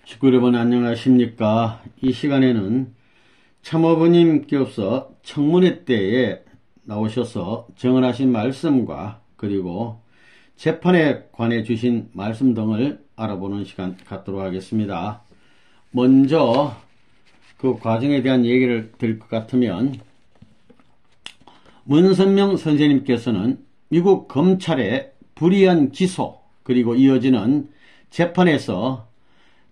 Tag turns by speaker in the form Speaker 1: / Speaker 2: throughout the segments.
Speaker 1: 식구 여러분 안녕하십니까. 이 시간에는 참어부님께서 청문회 때에 나오셔서 정언하신 말씀과 그리고 재판에 관해 주신 말씀 등을 알아보는 시간 갖도록 하겠습니다. 먼저 그 과정에 대한 얘기를 드릴 것 같으면, 문선명 선생님께서는 미국 검찰의 불이한 기소 그리고 이어지는 재판에서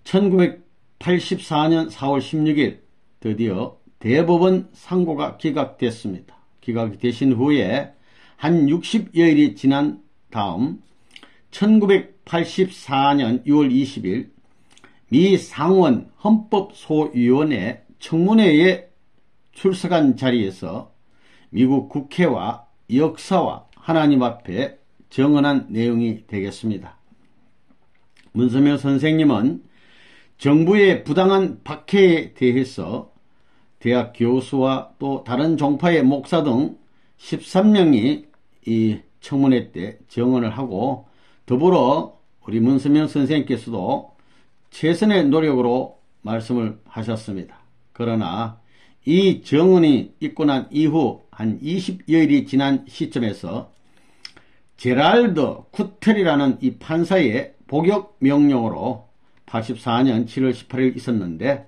Speaker 1: 1984년 4월 16일 드디어 대법원 상고가 기각됐습니다. 기각되신 후에 한 60여일이 지난 다음 1984년 6월 20일 미 상원 헌법소위원회 청문회에 출석한 자리에서 미국 국회와 역사와 하나님 앞에 정언한 내용이 되겠습니다. 문선명 선생님은 정부의 부당한 박해에 대해서 대학 교수와 또 다른 종파의 목사 등 13명이 이 청문회 때 정언을 하고, 더불어 우리 문선명 선생님께서도 최선의 노력으로 말씀을 하셨습니다. 그러나 이 정언이 있고 난 이후 한 20여일이 지난 시점에서 제랄드 쿠텔이라는 이 판사의 복역 명령으로 84년 7월 18일 있었는데,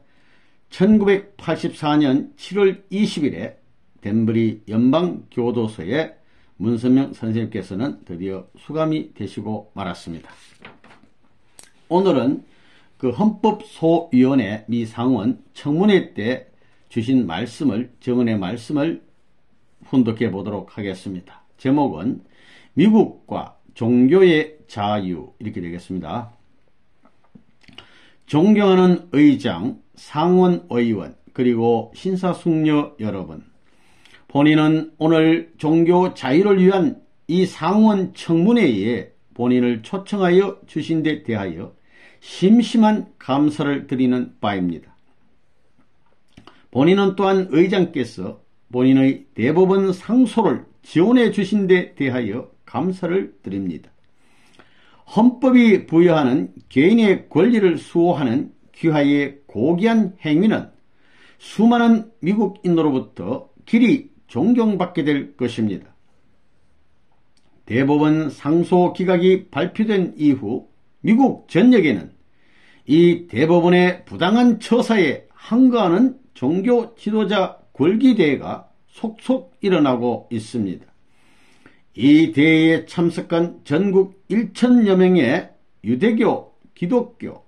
Speaker 1: 1984년 7월 20일에 덴버리 연방교도소에 문선명 선생님께서는 드디어 수감이 되시고 말았습니다. 오늘은 그 헌법소위원회 미 상원 청문회 때 주신 말씀을, 정언의 말씀을 훈독해 보도록 하겠습니다. 제목은 미국과 종교의 자유, 이렇게 되겠습니다. 존경하는 의장, 상원의원, 그리고 심사숙녀 여러분, 본인은 오늘 종교 자유를 위한 이 상원 청문회에 본인을 초청하여 주신 데 대하여 심심한 감사를 드리는 바입니다. 본인은 또한 의장께서 본인의 대법원 상소를 지원해 주신 데 대하여 감사를 드립니다. 헌법이 부여하는 개인의 권리를 수호하는 귀하의 고귀한 행위는 수많은 미국인으로부터 길이 존경받게 될 것입니다. 대법원 상소 기각이 발표된 이후 미국 전역에는 이 대법원의 부당한 처사에 항거하는 종교 지도자 골기대회가 속속 일어나고 있습니다. 이 대회에 참석한 전국 1천여 명의 유대교, 기독교,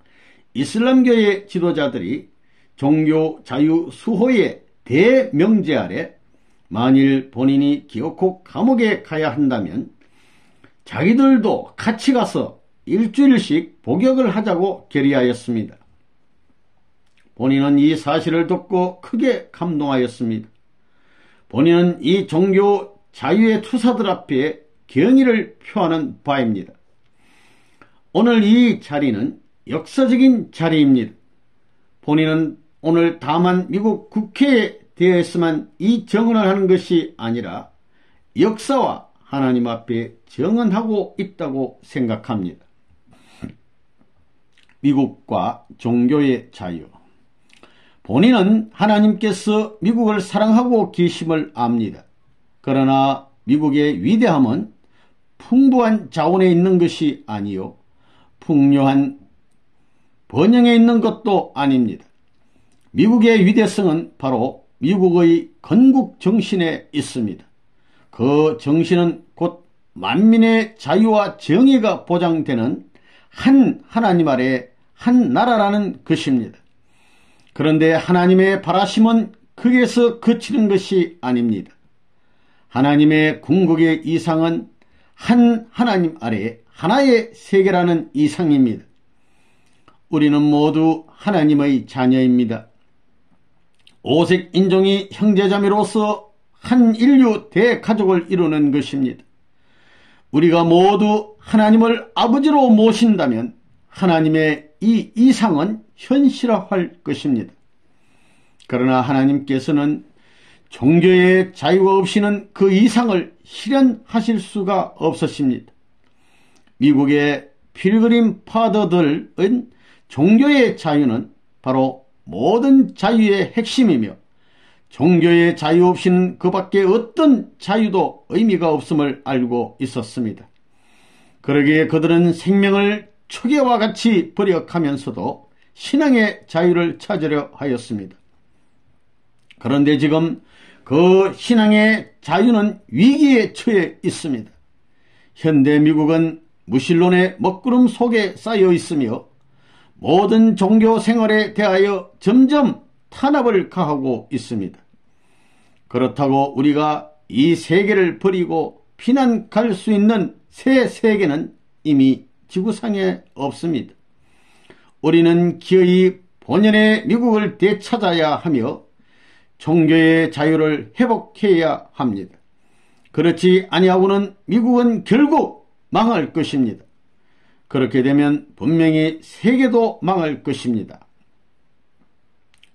Speaker 1: 이슬람교의 지도자들이 종교 자유 수호의 대명제 아래 만일 본인이 기어코 감옥에 가야 한다면 자기들도 같이 가서 일주일씩 복역을 하자고 결의하였습니다. 본인은 이 사실을 듣고 크게 감동하였습니다. 본인은 이 종교 자유의 투사들 앞에 경의를 표하는 바입니다. 오늘 이 자리는 역사적인 자리입니다. 본인은 오늘 다만 미국 국회에 대해서만 이 정언을 하는 것이 아니라 역사와 하나님 앞에 정언하고 있다고 생각합니다. 미국과 종교의 자유. 본인은 하나님께서 미국을 사랑하고 계심을 압니다. 그러나 미국의 위대함은 풍부한 자원에 있는 것이 아니요 풍요한 번영에 있는 것도 아닙니다. 미국의 위대성은 바로 미국의 건국 정신에 있습니다. 그 정신은 곧 만민의 자유와 정의가 보장되는 한 하나님 아래 한 나라라는 것입니다. 그런데 하나님의 바라심은 거기에서 그치는 것이 아닙니다. 하나님의 궁극의 이상은 한 하나님 아래 하나의 세계라는 이상입니다. 우리는 모두 하나님의 자녀입니다. 오색 인종이 형제자매로서 한 인류 대가족을 이루는 것입니다. 우리가 모두 하나님을 아버지로 모신다면 하나님의 이 이상은 현실화할 것입니다. 그러나 하나님께서는 종교의 자유가 없이는 그 이상을 실현하실 수가 없으십니다. 미국의 필그림 파더들은 종교의 자유는 바로 모든 자유의 핵심이며 종교의 자유 없이는 그 밖에 어떤 자유도 의미가 없음을 알고 있었습니다. 그러기에 그들은 생명을 초계와 같이 버려가면서도 신앙의 자유를 찾으려 하였습니다. 그런데 지금 그 신앙의 자유는 위기에 처해 있습니다. 현대 미국은 무신론의 먹구름 속에 쌓여 있으며 모든 종교 생활에 대하여 점점 탄압을 가하고 있습니다. 그렇다고 우리가 이 세계를 버리고 피난 갈 수 있는 새 세계는 이미 지구상에 없습니다. 우리는 기어이 본연의 미국을 되찾아야 하며 종교의 자유를 회복해야 합니다. 그렇지 아니하고는 미국은 결국 망할 것입니다. 그렇게 되면 분명히 세계도 망할 것입니다.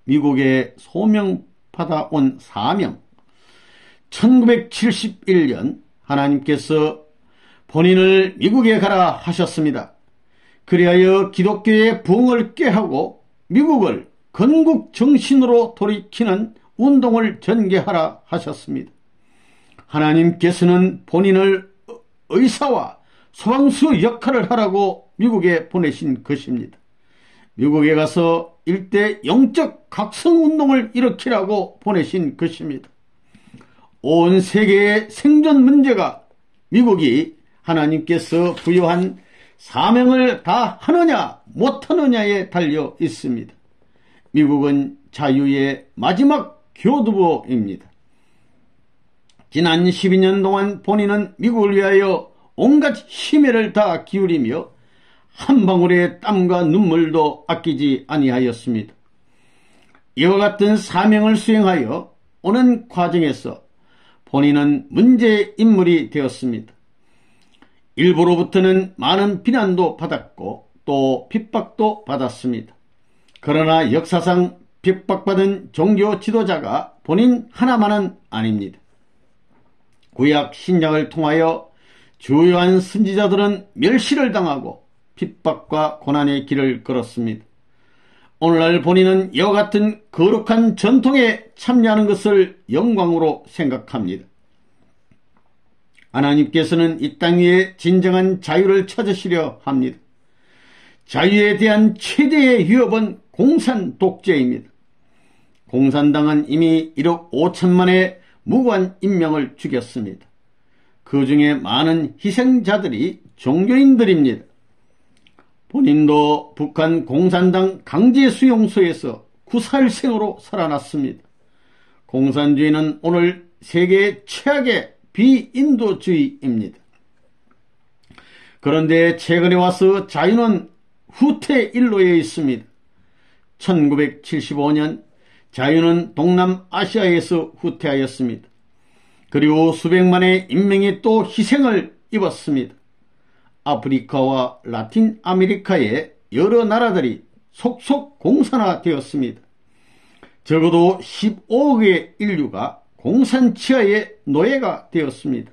Speaker 1: 미국의 소명받아온 사명. 1971년 하나님께서 본인을 미국에 가라 하셨습니다. 그리하여 기독교의 부흥을 꾀하고 미국을 건국 정신으로 돌이키는 운동을 전개하라 하셨습니다. 하나님께서는 본인을 의사와 소방수 역할을 하라고 미국에 보내신 것입니다. 미국에 가서 일대 영적 각성운동을 일으키라고 보내신 것입니다. 온 세계의 생존 문제가 미국이 하나님께서 부여한 사명을 다 하느냐 못하느냐에 달려 있습니다. 미국은 자유의 마지막 교두보입니다. 지난 12년 동안 본인은 미국을 위하여 온갖 힘을 다 기울이며 한 방울의 땀과 눈물도 아끼지 아니하였습니다. 이와 같은 사명을 수행하여 오는 과정에서 본인은 문제의 인물이 되었습니다. 일부로부터는 많은 비난도 받았고 또 핍박도 받았습니다. 그러나 역사상 핍박받은 종교 지도자가 본인 하나만은 아닙니다. 구약 신약을 통하여 주요한 선지자들은 멸시를 당하고 핍박과 고난의 길을 걸었습니다. 오늘날 본인은 이와 같은 거룩한 전통에 참여하는 것을 영광으로 생각합니다. 하나님께서는 이 땅 위에 진정한 자유를 찾으시려 합니다. 자유에 대한 최대의 위협은 공산 독재입니다. 공산당은 이미 1억 5천만의 무고한 인명을 죽였습니다. 그 중에 많은 희생자들이 종교인들입니다. 본인도 북한 공산당 강제수용소에서 9살생으로 살아났습니다. 공산주의는 오늘 세계의 최악의 비인도주의입니다. 그런데 최근에 와서 자유는 후퇴 일로에 있습니다. 1975년 자유는 동남아시아에서 후퇴하였습니다. 그리고 수백만의 인명이 또 희생을 입었습니다. 아프리카와 라틴 아메리카의 여러 나라들이 속속 공산화되었습니다. 적어도 15억의 인류가 공산 치하의 노예가 되었습니다.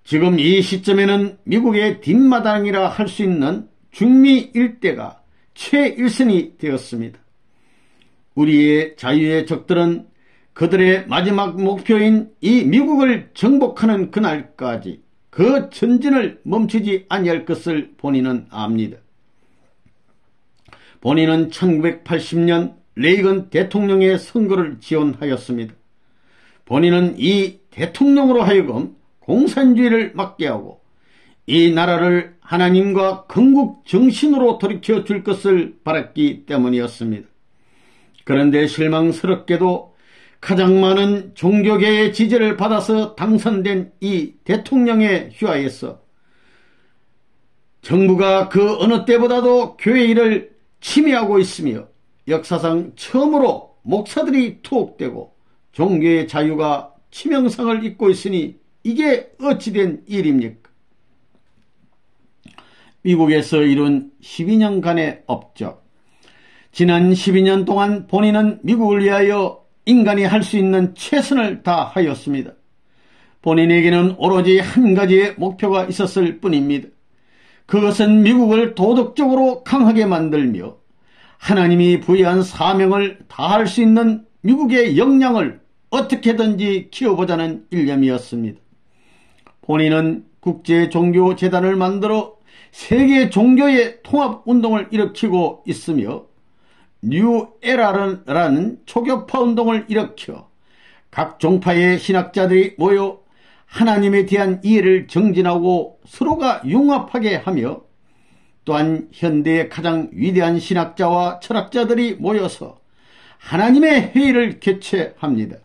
Speaker 1: 지금 이 시점에는 미국의 뒷마당이라 할 수 있는 중미 일대가 최일선이 되었습니다. 우리의 자유의 적들은 그들의 마지막 목표인 이 미국을 정복하는 그날까지 그 전진을 멈추지 아니할 것을 본인은 압니다. 본인은 1980년 레이건 대통령의 선거를 지원하였습니다. 본인은 이 대통령으로 하여금 공산주의를 막게 하고 이 나라를 하나님과 건국 정신으로 돌이켜 줄 것을 바랐기 때문이었습니다. 그런데 실망스럽게도 가장 많은 종교계의 지지를 받아서 당선된 이 대통령의 휘하에서 정부가 그 어느 때보다도 교회 일을 침해하고 있으며 역사상 처음으로 목사들이 투옥되고 종교의 자유가 치명상을 입고 있으니 이게 어찌된 일입니까? 미국에서 이룬 12년간의 업적. 지난 12년 동안 본인은 미국을 위하여 인간이 할 수 있는 최선을 다하였습니다. 본인에게는 오로지 한 가지의 목표가 있었을 뿐입니다. 그것은 미국을 도덕적으로 강하게 만들며 하나님이 부여한 사명을 다할 수 있는 미국의 역량을 어떻게든지 키워보자는 일념이었습니다. 본인은 국제종교재단을 만들어 세계 종교의 통합운동을 일으키고 있으며 뉴에라라는 초교파 운동을 일으켜 각 종파의 신학자들이 모여 하나님에 대한 이해를 정진하고 서로가 융합하게 하며 또한 현대의 가장 위대한 신학자와 철학자들이 모여서 하나님의 회의를 개최합니다.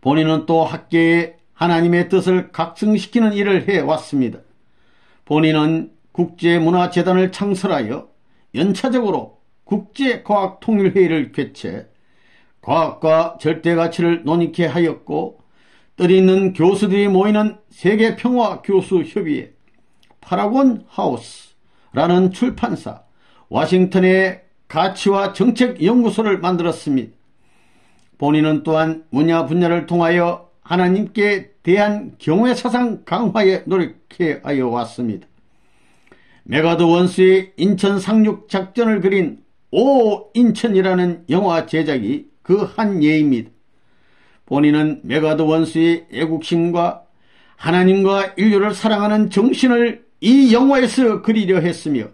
Speaker 1: 본인은 또 학계에 하나님의 뜻을 각성시키는 일을 해왔습니다. 본인은 국제문화재단을 창설하여 연차적으로 국제과학통일회의를 개최 과학과 절대가치를 논의케 하였고 뜻 있는 교수들이 모이는 세계평화교수협의회 파라곤 하우스라는 출판사 워싱턴의 가치와 정책연구소를 만들었습니다. 본인은 또한 문화 분야를 통하여 하나님께 대한 경외사상 강화에 노력해 왔습니다. 메가더 원수의 인천 상륙 작전을 그린 오 인천이라는 영화 제작이 그 한 예입니다. 본인은 메가더 원수의 애국심과 하나님과 인류를 사랑하는 정신을 이 영화에서 그리려 했으며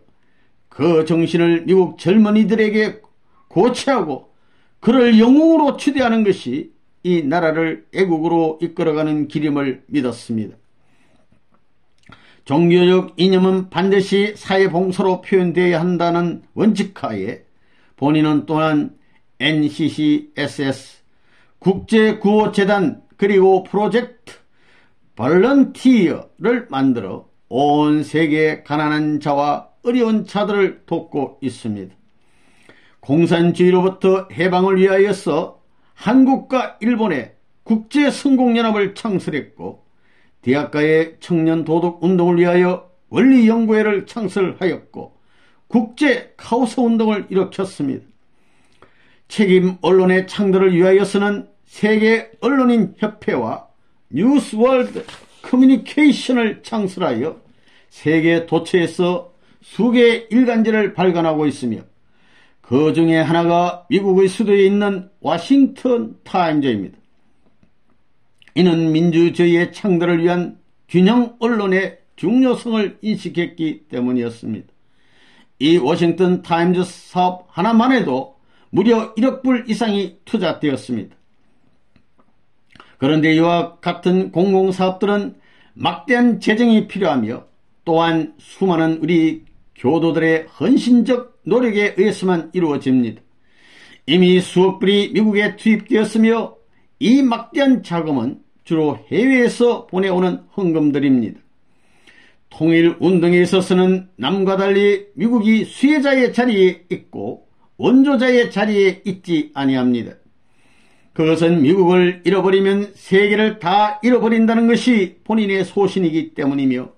Speaker 1: 그 정신을 미국 젊은이들에게 고취하고 그를 영웅으로 추대하는 것이 이 나라를 애국으로 이끌어가는 길임을 믿었습니다. 종교적 이념은 반드시 사회봉사로 표현되어야 한다는 원칙하에 본인은 또한 NCCSS, 국제구호재단 그리고 프로젝트 발런티어를 만들어 온 세계 가난한 자와 어려운 자들을 돕고 있습니다. 공산주의로부터 해방을 위하여서 한국과 일본의 국제성공연합을 창설했고 대학가의 청년도덕운동을 위하여 원리연구회를 창설하였고 국제카오스운동을 일으켰습니다. 책임 언론의 창달을 위하여서는 세계 언론인협회와 뉴스월드 커뮤니케이션을 창설하여 세계 도처에서 수개의 일간지를 발간하고 있으며 그 중에 하나가 미국의 수도에 있는 워싱턴 타임즈입니다. 이는 민주주의의 창달을 위한 균형 언론의 중요성을 인식했기 때문이었습니다. 이 워싱턴 타임즈 사업 하나만 해도 무려 1억 불 이상이 투자되었습니다. 그런데 이와 같은 공공사업들은 막대한 재정이 필요하며 또한 수많은 우리 교도들의 헌신적 노력에 의해서만 이루어집니다. 이미 수억 불이 미국에 투입되었으며 이 막대한 자금은 주로 해외에서 보내오는 헌금들입니다. 통일운동에 있어서는 남과 달리 미국이 수혜자의 자리에 있고 원조자의 자리에 있지 아니합니다. 그것은 미국을 잃어버리면 세계를 다 잃어버린다는 것이 본인의 소신이기 때문이며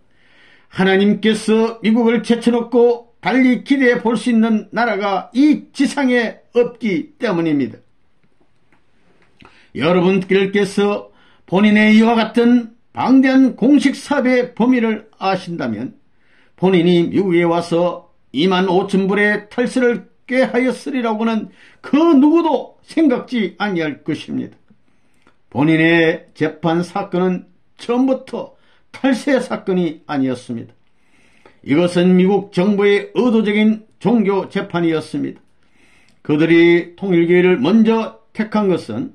Speaker 1: 하나님께서 미국을 제쳐놓고 달리 기대해 볼 수 있는 나라가 이 지상에 없기 때문입니다. 여러분들께서 본인의 이와 같은 방대한 공식 사업의 범위를 아신다면 본인이 미국에 와서 2만 5천 불의 탈세를 꾀하였으리라고는 그 누구도 생각지 아니할 것입니다. 본인의 재판 사건은 처음부터 탈세 사건이 아니었습니다. 이것은 미국 정부의 의도적인 종교 재판이었습니다. 그들이 통일교회를 먼저 택한 것은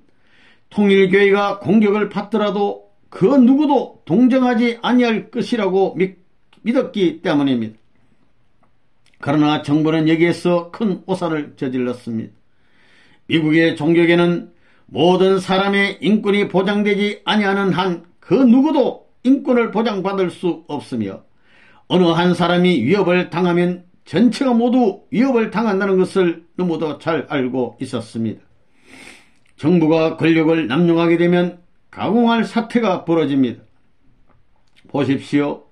Speaker 1: 통일교회가 공격을 받더라도 그 누구도 동정하지 아니할 것이라고 믿었기 때문입니다. 그러나 정부는 여기에서 큰 오산을 저질렀습니다. 미국의 종교계는 모든 사람의 인권이 보장되지 아니하는 한 그 누구도 인권을 보장받을 수 없으며 어느 한 사람이 위협을 당하면 전체가 모두 위협을 당한다는 것을 너무도 잘 알고 있었습니다. 정부가 권력을 남용하게 되면 가공할 사태가 벌어집니다. 보십시오.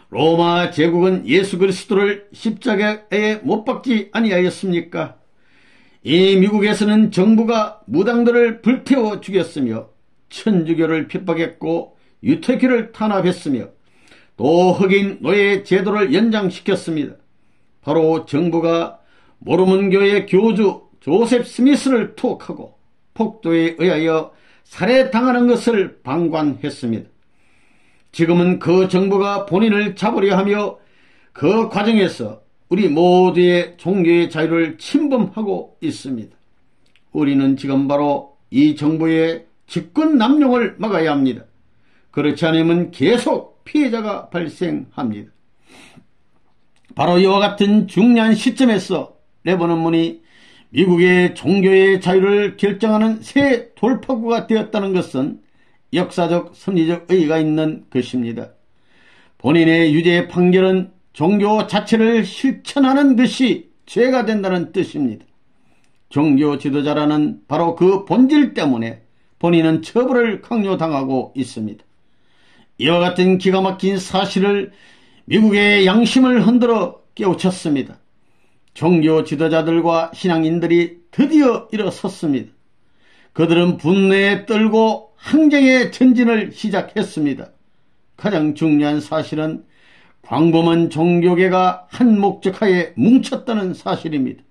Speaker 1: 로마 제국은 예수 그리스도를 십자가에 못 박지 아니하였습니까? 이 미국에서는 정부가 무당들을 불태워 죽였으며 천주교를 핍박했고 유태교를 탄압했으며 또 흑인 노예 제도를 연장시켰습니다. 바로 정부가 모르몬 교회 교주 조셉 스미스를 투옥하고 폭도에 의하여 살해당하는 것을 방관했습니다. 지금은 그 정부가 본인을 잡으려 하며 그 과정에서 우리 모두의 종교의 자유를 침범하고 있습니다. 우리는 지금 바로 이 정부의 직권 남용을 막아야 합니다. 그렇지 않으면 계속 피해자가 발생합니다. 바로 이와 같은 중요한 시점에서 레버넌문이 미국의 종교의 자유를 결정하는 새 돌파구가 되었다는 것은 역사적 섭리적 의의가 있는 것입니다. 본인의 유죄 판결은 종교 자체를 실천하는 것이 죄가 된다는 뜻입니다. 종교 지도자라는 바로 그 본질 때문에 본인은 처벌을 강요당하고 있습니다. 이와 같은 기가 막힌 사실을 미국의 양심을 흔들어 깨우쳤습니다. 종교 지도자들과 신앙인들이 드디어 일어섰습니다. 그들은 분노에 떨고 항쟁의 전진을 시작했습니다. 가장 중요한 사실은 광범한 종교계가 한 목적하에 뭉쳤다는 사실입니다.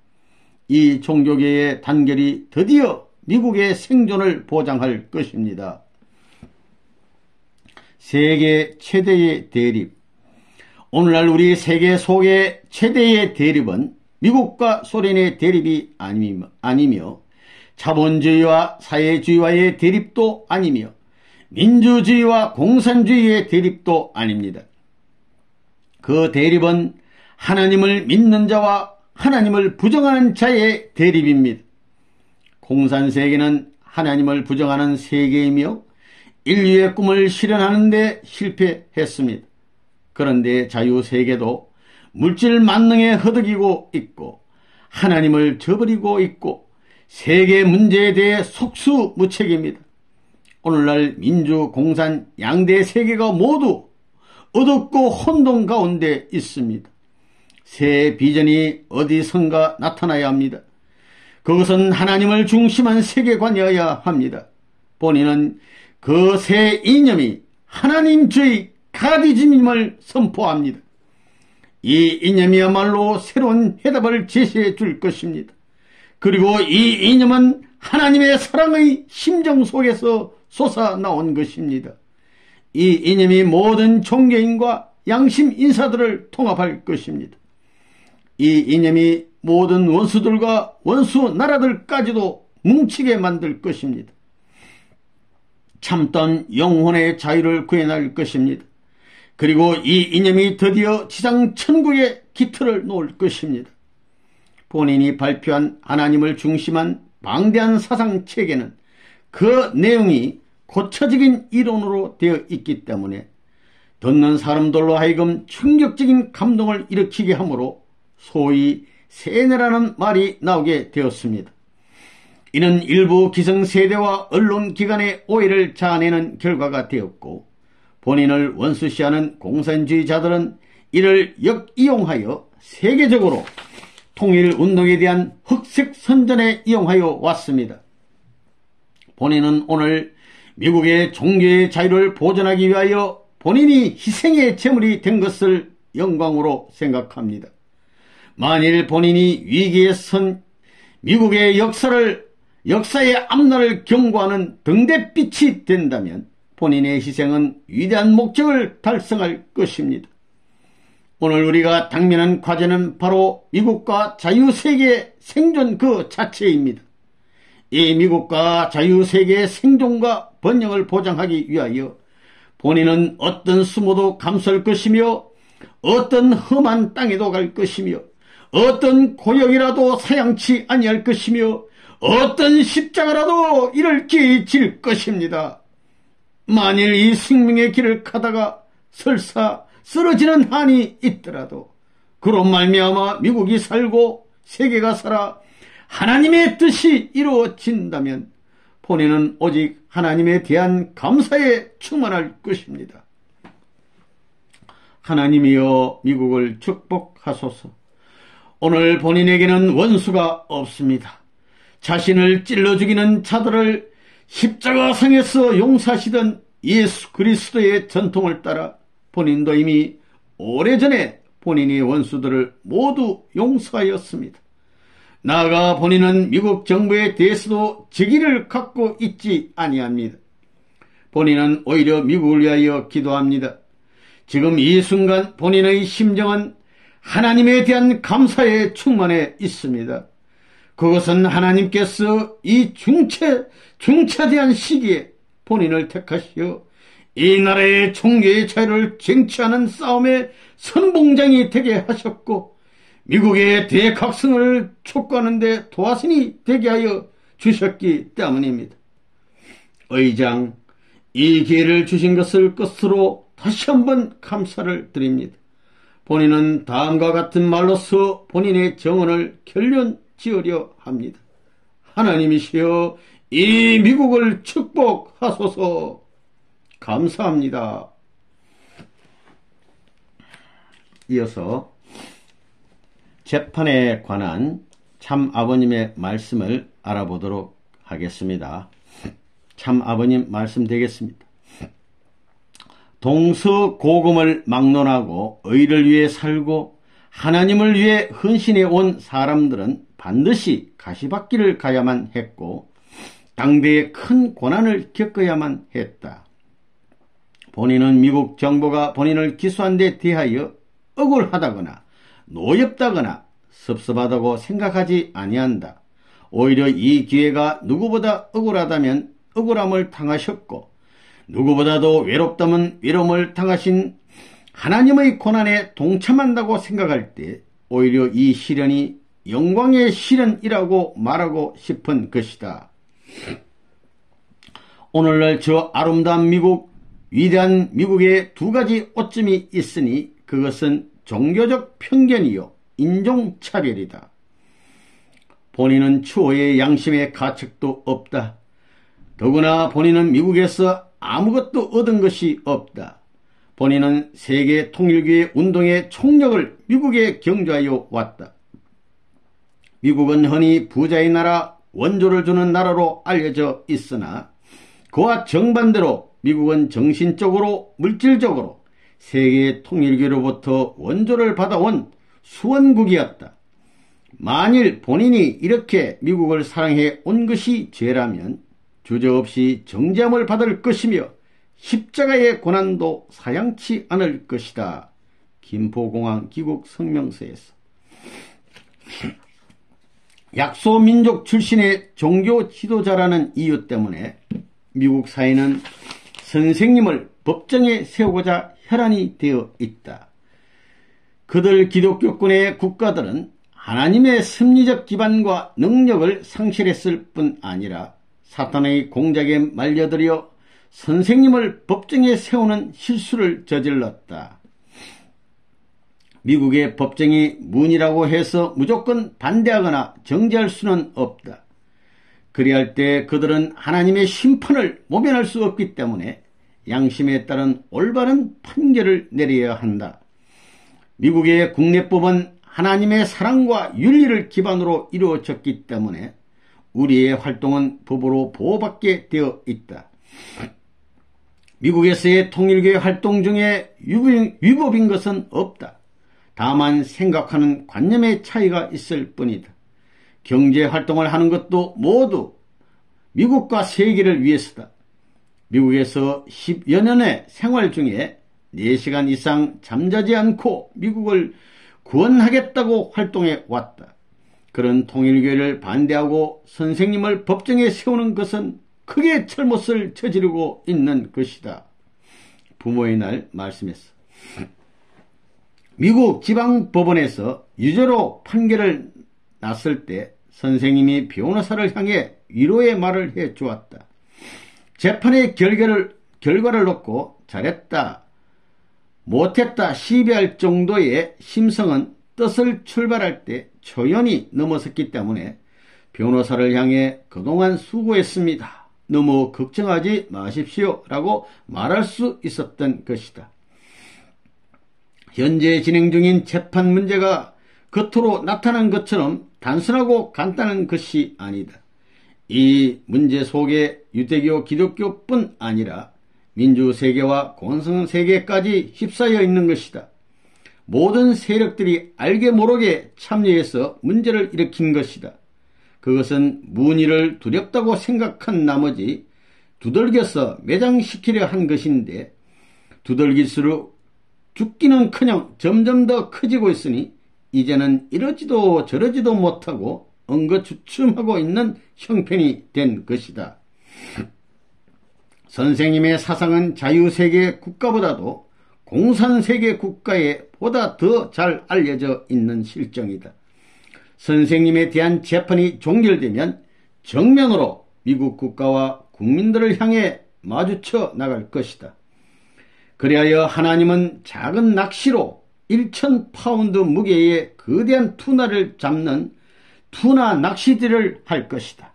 Speaker 1: 이 종교계의 단결이 드디어 미국의 생존을 보장할 것입니다. 세계 최대의 대립. 오늘날 우리 세계 속의 최대의 대립은 미국과 소련의 대립이 아니며 자본주의와 사회주의와의 대립도 아니며 민주주의와 공산주의의 대립도 아닙니다. 그 대립은 하나님을 믿는 자와 하나님을 부정하는 자의 대립입니다. 공산세계는 하나님을 부정하는 세계이며 인류의 꿈을 실현하는 데 실패했습니다. 그런데 자유세계도 물질 만능에 허덕이고 있고 하나님을 저버리고 있고 세계 문제에 대해 속수무책입니다. 오늘날 민주, 공산, 양대 세계가 모두 어둡고 혼돈 가운데 있습니다. 새 비전이 어디선가 나타나야 합니다. 그것은 하나님을 중심한 세계관이어야 합니다. 본인은 그 새 이념이 하나님주의 가디즘임을 선포합니다. 이 이념이야말로 새로운 해답을 제시해 줄 것입니다. 그리고 이 이념은 하나님의 사랑의 심정 속에서 솟아나온 것입니다. 이 이념이 모든 종교인과 양심 인사들을 통합할 것입니다. 이 이념이 모든 원수들과 원수 나라들까지도 뭉치게 만들 것입니다. 참던 영혼의 자유를 구해낼 것입니다. 그리고 이 이념이 드디어 지상 천국에 기틀을 놓을 것입니다. 본인이 발표한 하나님을 중심한 방대한 사상체계는 그 내용이 고차적인 이론으로 되어 있기 때문에 듣는 사람들로 하여금 충격적인 감동을 일으키게 하므로 소위 세뇌라는 말이 나오게 되었습니다. 이는 일부 기성세대와 언론기관의 오해를 자아내는 결과가 되었고 본인을 원수시하는 공산주의자들은 이를 역이용하여 세계적으로 통일운동에 대한 흑색선전에 이용하여 왔습니다. 본인은 오늘 미국의 종교의 자유를 보존하기 위하여 본인이 희생의 제물이 된 것을 영광으로 생각합니다. 만일 본인이 위기에 선 미국의 역사의 앞날을 경고하는 등대빛이 된다면 본인의 희생은 위대한 목적을 달성할 것입니다. 오늘 우리가 당면한 과제는 바로 미국과 자유세계의 생존 그 자체입니다. 이 미국과 자유세계의 생존과 번영을 보장하기 위하여 본인은 어떤 수모도 감수할 것이며 어떤 험한 땅에도 갈 것이며 어떤 고역이라도 사양치 아니할 것이며 어떤 십자가라도 이를 끼칠 것입니다. 만일 이 생명의 길을 가다가 설사 쓰러지는 한이 있더라도 그로 말미암아 미국이 살고 세계가 살아 하나님의 뜻이 이루어진다면 본인은 오직 하나님에 대한 감사에 충만할 것입니다. 하나님이여 미국을 축복하소서. 오늘 본인에게는 원수가 없습니다. 자신을 찔러 죽이는 자들을 십자가상에서 용서하시던 예수 그리스도의 전통을 따라 본인도 이미 오래전에 본인의 원수들을 모두 용서하였습니다. 나아가 본인은 미국 정부에 대해서도 적의를 갖고 있지 아니합니다. 본인은 오히려 미국을 위하여 기도합니다. 지금 이 순간 본인의 심정은 하나님에 대한 감사에 충만해 있습니다. 그것은 하나님께서 이 중차대한 시기에 본인을 택하시어 이 나라의 종교의 자유를 쟁취하는 싸움의 선봉장이 되게 하셨고 미국의 대각성을 촉구하는 데 도화선이 되게 하여 주셨기 때문입니다. 의장, 이 기회를 주신 것을 끝으로 다시 한번 감사를 드립니다. 본인은 다음과 같은 말로서 본인의 정언을 결론 지으려 합니다. 하나님이시여 이 미국을 축복하소서. 감사합니다. 이어서 재판에 관한 참 아버님의 말씀을 알아보도록 하겠습니다. 참 아버님 말씀 되겠습니다. 동서고금을 막론하고 의를 위해 살고 하나님을 위해 헌신해 온 사람들은 반드시 가시밭길을 가야만 했고 당대의 큰 고난을 겪어야만 했다. 본인은 미국 정부가 본인을 기소한 데 대하여 억울하다거나 노엽다거나 섭섭하다고 생각하지 아니한다. 오히려 이 기회가 누구보다 억울하다면 억울함을 당하셨고 누구보다도 외롭다면 외로움을 당하신 하나님의 고난에 동참한다고 생각할 때 오히려 이 시련이 영광의 시련이라고 말하고 싶은 것이다. 오늘날 저 아름다운 미국, 위대한 미국에 두 가지 오점이 있으니 그것은 종교적 편견이요 인종차별이다. 본인은 추호의 양심의 가책도 없다. 더구나 본인은 미국에서 아무것도 얻은 것이 없다. 본인은 세계 통일교회 운동의 총력을 미국에 경주하여 왔다. 미국은 흔히 부자의 나라, 원조를 주는 나라로 알려져 있으나 그와 정반대로 미국은 정신적으로 물질적으로 세계 통일교로부터 원조를 받아온 수원국이었다. 만일 본인이 이렇게 미국을 사랑해 온 것이 죄라면 주저없이 정죄함을 받을 것이며 십자가의 고난도 사양치 않을 것이다. 김포공항 귀국 성명서에서. 약소민족 출신의 종교 지도자라는 이유 때문에 미국 사회는 선생님을 법정에 세우고자 혈안이 되어 있다. 그들 기독교권의 국가들은 하나님의 섭리적 기반과 능력을 상실했을 뿐 아니라 사탄의 공작에 말려들여 선생님을 법정에 세우는 실수를 저질렀다. 미국의 법정이 문이라고 해서 무조건 반대하거나 정죄할 수는 없다. 그리할 때 그들은 하나님의 심판을 모면할 수 없기 때문에 양심에 따른 올바른 판결을 내려야 한다. 미국의 국내법은 하나님의 사랑과 윤리를 기반으로 이루어졌기 때문에 우리의 활동은 법으로 보호받게 되어 있다. 미국에서의 통일교회 활동 중에 위법인 것은 없다. 다만 생각하는 관념의 차이가 있을 뿐이다. 경제활동을 하는 것도 모두 미국과 세계를 위해서다. 미국에서 10여 년의 생활 중에 4시간 이상 잠자지 않고 미국을 구원하겠다고 활동해 왔다. 그런 통일교회를 반대하고 선생님을 법정에 세우는 것은 크게 잘못을 저지르고 있는 것이다. 부모의 날 말씀했어. 미국 지방법원에서 유죄로 판결을 났을 때 선생님이 변호사를 향해 위로의 말을 해 주었다. 재판의 결과를 놓고 잘했다, 못했다 시비할 정도의 심성은 뜻을 출발할 때 초연히 넘어섰기 때문에 변호사를 향해 그동안 수고했습니다, 너무 걱정하지 마십시오 라고 말할 수 있었던 것이다. 현재 진행 중인 재판 문제가 겉으로 나타난 것처럼 단순하고 간단한 것이 아니다. 이 문제 속에 유대교, 기독교뿐 아니라 민주세계와 공성세계까지 휩싸여 있는 것이다. 모든 세력들이 알게 모르게 참여해서 문제를 일으킨 것이다. 그것은 문의를 두렵다고 생각한 나머지 두들겨서 매장시키려 한 것인데 두들길수록 죽기는커녕 점점 더 커지고 있으니 이제는 이러지도 저러지도 못하고 엉거주춤하고 있는 형편이 된 것이다. 선생님의 사상은 자유세계 국가보다도 공산세계 국가에 보다 더 잘 알려져 있는 실정이다. 선생님에 대한 재판이 종결되면 정면으로 미국 국가와 국민들을 향해 마주쳐 나갈 것이다. 그리하여 하나님은 작은 낚시로 1,000파운드 무게의 거대한 투나를 잡는 투나 낚시질을 할 것이다.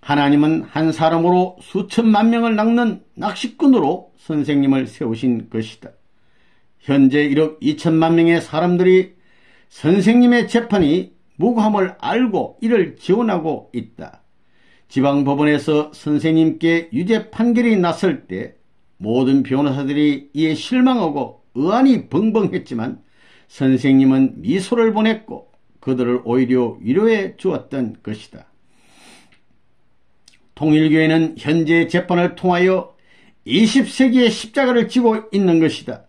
Speaker 1: 하나님은 한 사람으로 수천만 명을 낚는 낚시꾼으로 선생님을 세우신 것이다. 현재 1억 2천만 명의 사람들이 선생님의 재판이 무고함을 알고 이를 지원하고 있다. 지방법원에서 선생님께 유죄 판결이 났을 때 모든 변호사들이 이에 실망하고 의안이 벙벙했지만 선생님은 미소를 보냈고 그들을 오히려 위로해 주었던 것이다. 통일교회는 현재 재판을 통하여 20세기의 십자가를 지고 있는 것이다.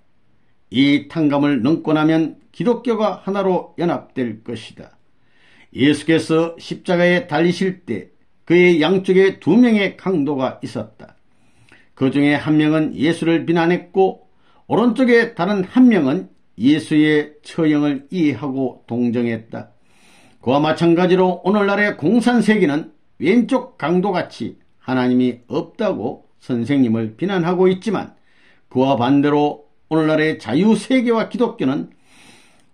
Speaker 1: 이 탕감을 넘고 나면 기독교가 하나로 연합될 것이다. 예수께서 십자가에 달리실 때 그의 양쪽에 2명의 강도가 있었다. 그 중에 한 명은 예수를 비난했고 오른쪽에 다른 한 명은 예수의 처형을 이해하고 동정했다. 그와 마찬가지로 오늘날의 공산세계는 왼쪽 강도같이 하나님이 없다고 선생님을 비난하고 있지만 그와 반대로 오늘날의 자유세계와 기독교는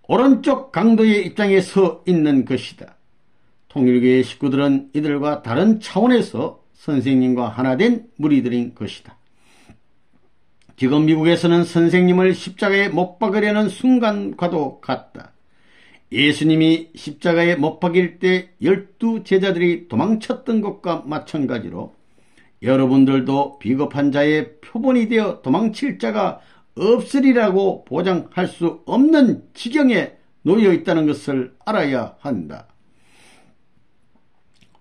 Speaker 1: 오른쪽 강도의 입장에 서 있는 것이다. 통일교의 식구들은 이들과 다른 차원에서 선생님과 하나 된 무리들인 것이다. 지금 미국에서는 선생님을 십자가에 못 박으려는 순간과도 같다. 예수님이 십자가에 못 박일 때 12제자들이 도망쳤던 것과 마찬가지로 여러분들도 비겁한 자의 표본이 되어 도망칠 자가 없으리라고 보장할 수 없는 지경에 놓여 있다는 것을 알아야 한다.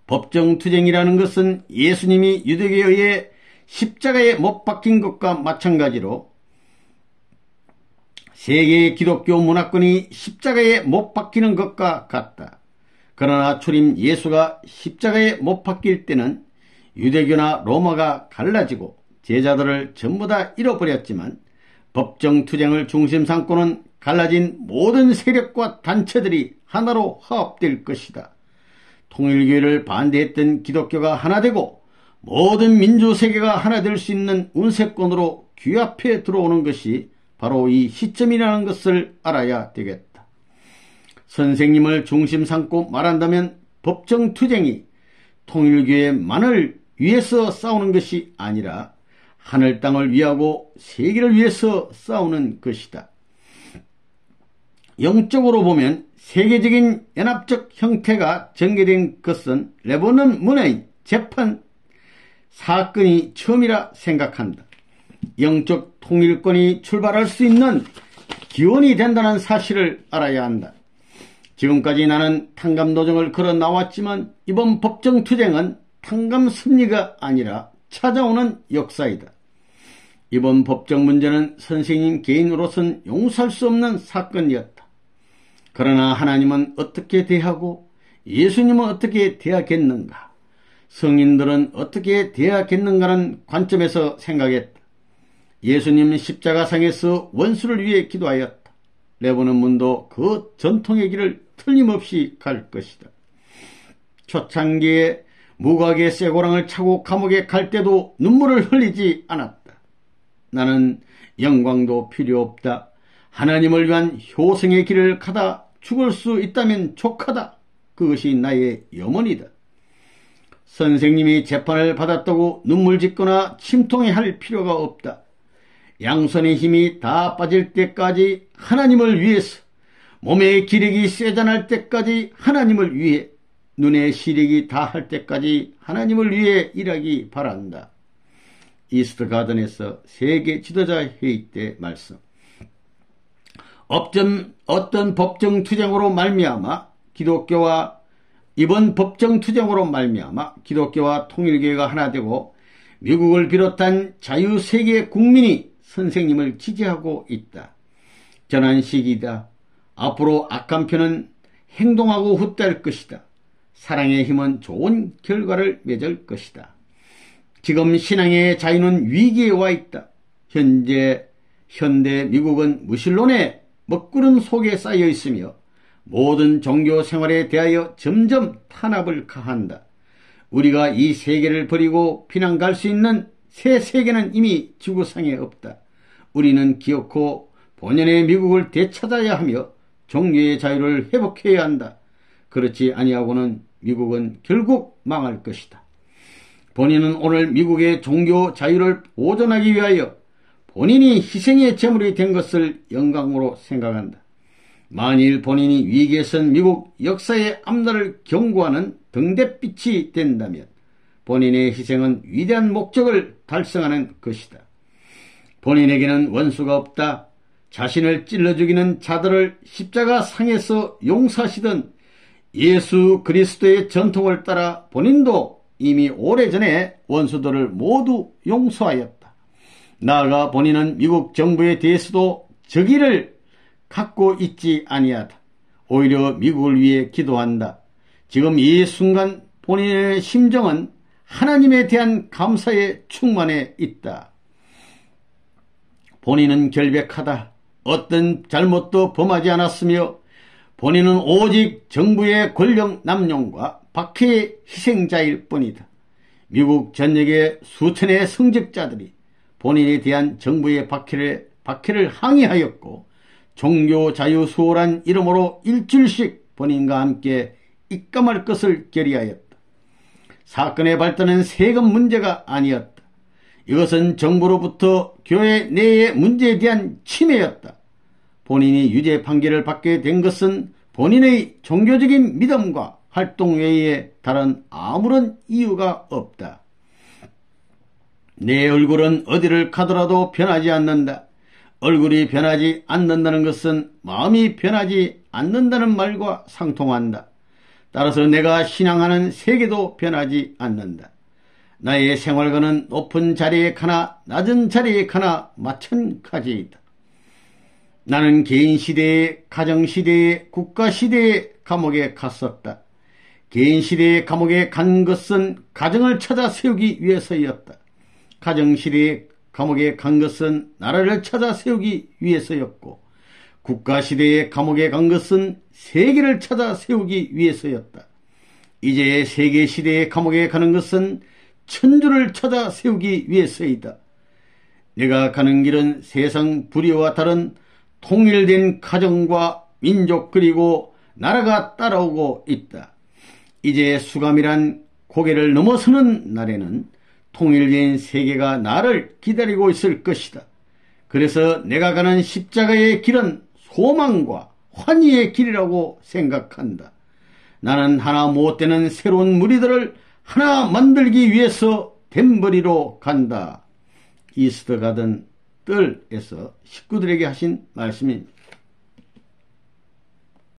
Speaker 1: 법정투쟁이라는 것은 예수님이 유대교에 의해 십자가에 못 박힌 것과 마찬가지로 세계의 기독교 문화권이 십자가에 못 박히는 것과 같다. 그러나 초림 예수가 십자가에 못 박힐 때는 유대교나 로마가 갈라지고 제자들을 전부 다 잃어버렸지만 법정투쟁을 중심 삼고는 갈라진 모든 세력과 단체들이 하나로 화합될 것이다. 통일교회를 반대했던 기독교가 하나 되고 모든 민주세계가 하나 될 수 있는 운세권으로 귀 앞에 들어오는 것이 바로 이 시점이라는 것을 알아야 되겠다. 선생님을 중심 삼고 말한다면 법정투쟁이 통일교회만을 위해서 싸우는 것이 아니라 하늘 땅을 위하고 세계를 위해서 싸우는 것이다. 영적으로 보면 세계적인 연합적 형태가 전개된 것은 레바논 문의 재판 사건이 처음이라 생각한다. 영적 통일권이 출발할 수 있는 기원이 된다는 사실을 알아야 한다. 지금까지 나는 탕감노정을 걸어 나왔지만 이번 법정투쟁은 탕감 승리가 아니라 찾아오는 역사이다. 이번 법정 문제는 선생님 개인으로선 용서할 수 없는 사건이었다. 그러나 하나님은 어떻게 대하고 예수님은 어떻게 대하겠는가, 성인들은 어떻게 대하겠는가라는 관점에서 생각했다. 예수님은 십자가상에서 원수를 위해 기도하였다. 레바논 문도 그 전통의 길을 틀림없이 갈 것이다. 초창기에 무각의 쇠고랑을 차고 감옥에 갈 때도 눈물을 흘리지 않았다. 나는 영광도 필요 없다. 하나님을 위한 효성의 길을 가다 죽을 수 있다면 족하다. 그것이 나의 염원이다. 선생님이 재판을 받았다고 눈물 짓거나 침통해할 필요가 없다. 양손의 힘이 다 빠질 때까지 하나님을 위해서, 몸의 기력이 쇠잔할 때까지 하나님을 위해, 눈의 시력이 다할 때까지 하나님을 위해 일하기 바란다. 이스트 가든에서 세계 지도자 회의 때 말씀. 어떤 법정 투쟁으로 말미암아 기독교와 이번 법정 투쟁으로 말미암아 기독교와 통일교회가 하나 되고 미국을 비롯한 자유세계 국민이 선생님을 지지하고 있다. 전환 시기이다. 앞으로 악한 편은 행동하고 후퇴할 것이다. 사랑의 힘은 좋은 결과를 맺을 것이다. 지금 신앙의 자유는 위기에 와 있다. 현대 미국은 무신론의 먹구름 속에 쌓여 있으며 모든 종교 생활에 대하여 점점 탄압을 가한다. 우리가 이 세계를 버리고 피난 갈 수 있는 새 세계는 이미 지구상에 없다. 우리는 기어코 본연의 미국을 되찾아야 하며 종교의 자유를 회복해야 한다. 그렇지 아니하고는 미국은 결국 망할 것이다. 본인은 오늘 미국의 종교 자유를 보존하기 위하여 본인이 희생의 제물이 된 것을 영광으로 생각한다. 만일 본인이 위기에 선 미국 역사의 앞날을 경고하는 등대빛이 된다면 본인의 희생은 위대한 목적을 달성하는 것이다. 본인에게는 원수가 없다. 자신을 찔러 죽이는 자들을 십자가 상에서 용서하시던 예수 그리스도의 전통을 따라 본인도 이미 오래전에 원수들을 모두 용서하였다. 나아가 본인은 미국 정부에 대해서도 적의를 갖고 있지 아니하다. 오히려 미국을 위해 기도한다. 지금 이 순간 본인의 심정은 하나님에 대한 감사에 충만해 있다. 본인은 결백하다. 어떤 잘못도 범하지 않았으며 본인은 오직 정부의 권력 남용과 박해의 희생자일 뿐이다. 미국 전역의 수천의 성직자들이 본인에 대한 정부의 박해를 항의하였고 종교 자유 수호란 이름으로 일주일씩 본인과 함께 입감할 것을 결의하였다. 사건의 발단은 세금 문제가 아니었다. 이것은 정부로부터 교회 내의 문제에 대한 침해였다. 본인이 유죄 판결을 받게 된 것은 본인의 종교적인 믿음과 활동 외에 다른 아무런 이유가 없다. 내 얼굴은 어디를 가더라도 변하지 않는다. 얼굴이 변하지 않는다는 것은 마음이 변하지 않는다는 말과 상통한다. 따라서 내가 신앙하는 세계도 변하지 않는다. 나의 생활과는 높은 자리에 가나 낮은 자리에 가나 마찬가지이다. 나는 개인시대에, 가정시대에, 국가시대에 감옥에 갔었다. 개인시대에 감옥에 간 것은 가정을 찾아 세우기 위해서였다. 가정시대에 감옥에 간 것은 나라를 찾아 세우기 위해서였고 국가시대에 감옥에 간 것은 세계를 찾아 세우기 위해서였다. 이제 세계시대에 감옥에 가는 것은 천주를 찾아 세우기 위해서이다. 내가 가는 길은 세상 불의와 다른 통일된 가정과 민족 그리고 나라가 따라오고 있다. 이제 수감이란 고개를 넘어서는 날에는 통일된 세계가 나를 기다리고 있을 것이다. 그래서 내가 가는 십자가의 길은 소망과 환희의 길이라고 생각한다. 나는 하나 못되는 새로운 무리들을 하나 만들기 위해서 덴버리로 간다. 이스트 가든 뜰에서 식구들에게 하신 말씀입니다.